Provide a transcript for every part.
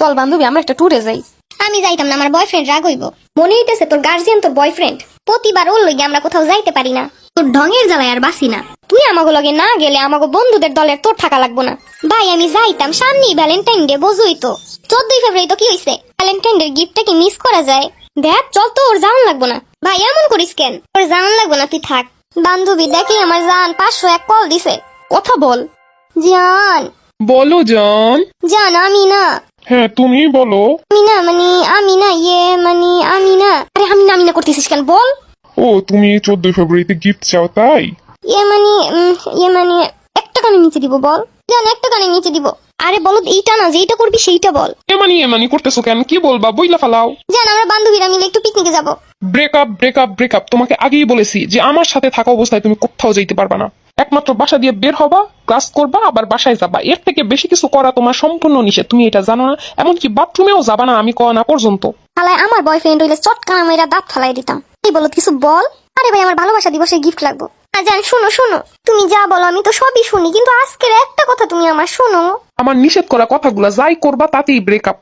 চল বান্ধবী আমরা একটা ট্যুরে যাই। আমি যাইতাম না, আমার বয়ফ্রেন্ড রাগ হইব। মনে হইতেছে তোর গার্জিয়ান তোর বয়ফ্রেন্ড, প্রতিবার ওর লগে আমরা কোথাও যাইতে পারি না। তোর ঢঙের জ্বালায় আর বাসি না। তুই আমাগো লগে না গেলে আমাগো বন্ধুদের দলের তোর থাকা লাগবো না। ভাই আমি যাইতাম, সামনেই ভ্যালেন্টাইন ডে, বোঝই তো। 14 ফেব্রুয়ারি তো কি হইছে, ভ্যালেন্টাইন ডে গিফটটা কি মিস করা যায়? দেখ চল তো, ওর জান লাগবো না। ভাই এমন করিস কেন? ওর জান লাগবো না, তুই থাক। বান্ধবী দেখি আমার জান 501 কল দিছে। কথা বল। জান। বলো জান। জান আমি না। হ্যাঁ তুমি বলো। আমি না আরে আমি না করতেছিস কেন বল। ও তুমি 14 ফেব্রুয়ারিতে গিফট চাও তাই? ইয়ে মানে 1 টাকার নিচে দিব বল। জান 1 টাকার নিচে দিব। আরে বলো এইটা না, যেটা করবি সেইটা বল। এমানি করতেছো কেন? কি বলবা বইলা ফালাও। জান আমরা বান্ধবীরা মিলে একটু পিকনিকে যাব। ব্রেকআপ। তোমাকে আগেই বলেছি যে আমার সাথে থাকা অবস্থায় তুমি কোথাও যাইতে পারবা না। একমাত্র বাসা দিয়ে বের হবা, ক্লাস করবা, আবার বাসায় যাবা। এর থেকে বেশি কিছু করা তোমার সম্পূর্ণ নিষেধ। তুমি এটা জানো না? এমনকি বাথরুমেও যাবা না আমি কওয়া না পর্যন্ত। হালায় আমার বয়ফ্রেন্ড হইলে চটকানা মেয়েরা দাঁত ফালাই দিতাম। এই বলো কিছু বল। আরে ভাই আমার ভালোবাসা দিবসে গিফট লাগবে। জান শোনো, তুমি যা বলো আমি তো সবই শুনি, কিন্তু আজকের একটা কথা তুমি আমার শোনো। আমার নিষেধ করা কথাগুলো যাই করবা তাতেই ব্রেকআপ।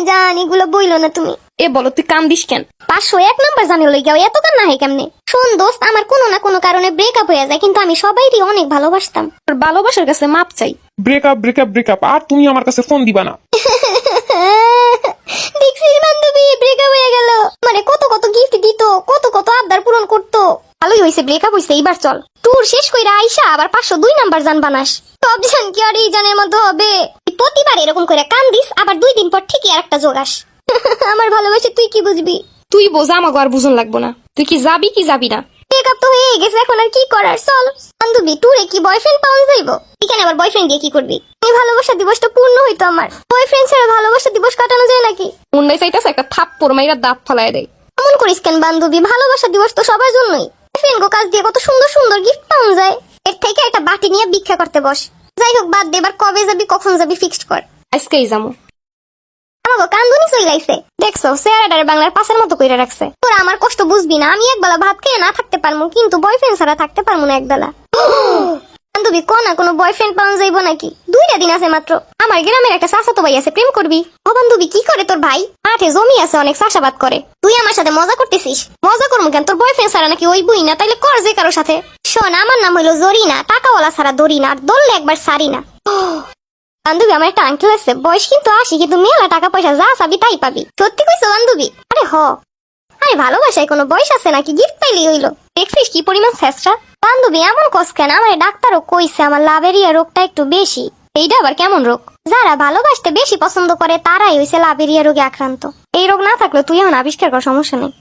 জান এগুলো বইলো না তুমি। এ বলো তুই কান্দিস কেন? 501 নাম্বার জানে লইগাও, এত কান না হয় কেমনে? শোন দোস্ত, আমার কোনো না কোনো কারণে ব্রেকআপ হয়ে যায়, কিন্তু আমি সবাইরই অনেক ভালোবাসতাম। তোর ভালোবাসার কাছে মাপ চাই। ব্রেকআপ। আর তুমি আমার কাছে ফোন দিবা না। দেখছিস বান্ধবী, ব্রেকআপ হয়ে গেল। মানে কত গিফট দিত, কত আবদার পূরণ করতো। ভালোই হয়েছে ব্রেকআপ হয়েছে, এইবার চল। ট্যুর শেষ কইরা আইসা আবার 502 নাম্বার জান বানাস। সব জান কি আর এই জানের মতো হবে? প্রতিবার এরকম করে কান্দিস, আবার 2 দিন পর ঠিকই আর একটা যোগাস। আমার ভালোবাসা তুই কি বুঝবি? তুই বোঝা, আমাকে আর বুঝন লাগবো না। তুই কি যাবি না? ব্রেকআপ তো হয়ে গেছে, এখন আর কি করার? চল বান্ধবী, ট্যুরে কি বয়ফ্রেন্ড পাওয়া যাইবো? এখানে আবার বয়ফ্রেন্ড দিয়ে কি করবি? এই ভালোবাসা দিবসটা পূর্ণ হইতো আমার। বয়ফ্রেন্ড ছাড়া ভালোবাসা দিবস কাটানো যায় নাকি? মুন্ডাই চাইতেছে একটা থাপ্পড় মাইরা দাঁত ফালাই দেয়। এমন করিস কেন বান্ধবী? ভালোবাসা দিবস তো সবার জন্যই। বয়ফ্রেন্ড গো কাজ দিয়ে কত সুন্দর গিফট পাওয়া যায়। এর থেকে একটা বাটি নিয়ে ভিক্ষা করতে বস। যাই হোক বাদ দে, এবার কবে যাবি, কখন যাবি ফিক্সড কর। আজকেই যাবো। আমাকে কান্দুনি চইলাইছে। দেখছো চেহারাটারে বাংলার পাশের মতো কইরা রাখছে। তোরা আমার কষ্ট বুঝবি না। আমি একবেলা ভাত খেয়ে না থাকতে পারমু, কিন্তু বয়ফ্রেন্ড ছাড়া থাকতে পারমু না একবেলা। বান্ধবী কোনা কোনো বয়ফ্রেন্ড পাওয়া যাইবো নাকি? 2টা দিন আছে মাত্র। আমার গ্রামের একটা চাচাতো ভাই আছে, প্রেম করবি? ও বান্ধবী কি করে তোর ভাই? মাঠে জমি আছে, অনেক চাষাবাদ করে। তুই আমার সাথে মজা করতেছিস? মজা করবো কেন? তোর বয়ফ্রেন্ড ছাড়া নাকি ওই বুই না? তাইলে কর যে কারোর সাথে। শোন আমার নাম হইলো জরিনা, টাকাওয়ালা ছাড়া দড়ি না, আর দললে একবার সারি না। বান্ধবী আমার একটা আঙ্কেল আছে, বয়স কিন্তু 80, কিন্তু মেলা টাকা পয়সা, যা চাবি তাই পাবি। সত্যি কইছো বান্ধবী? আরে আরে ভালোবাসায় কোনো বয়স আছে নাকি? গিফট পাইলেই হইলো। দেখছিস কি পরিমাণ ছেঁচড়া। বান্ধবী এমন কস কেন? আমার ডাক্তারও কইছে আমার লাভেরিয়া রোগটা একটু বেশি। এইটা আবার কেমন রোগ? যারা ভালোবাসতে বেশি পছন্দ করে তারাই হইছে লাভেরিয়া রোগে আক্রান্ত। এই রোগ না থাকলে তুই এখন আবিষ্কার কর, সমস্যা নেই।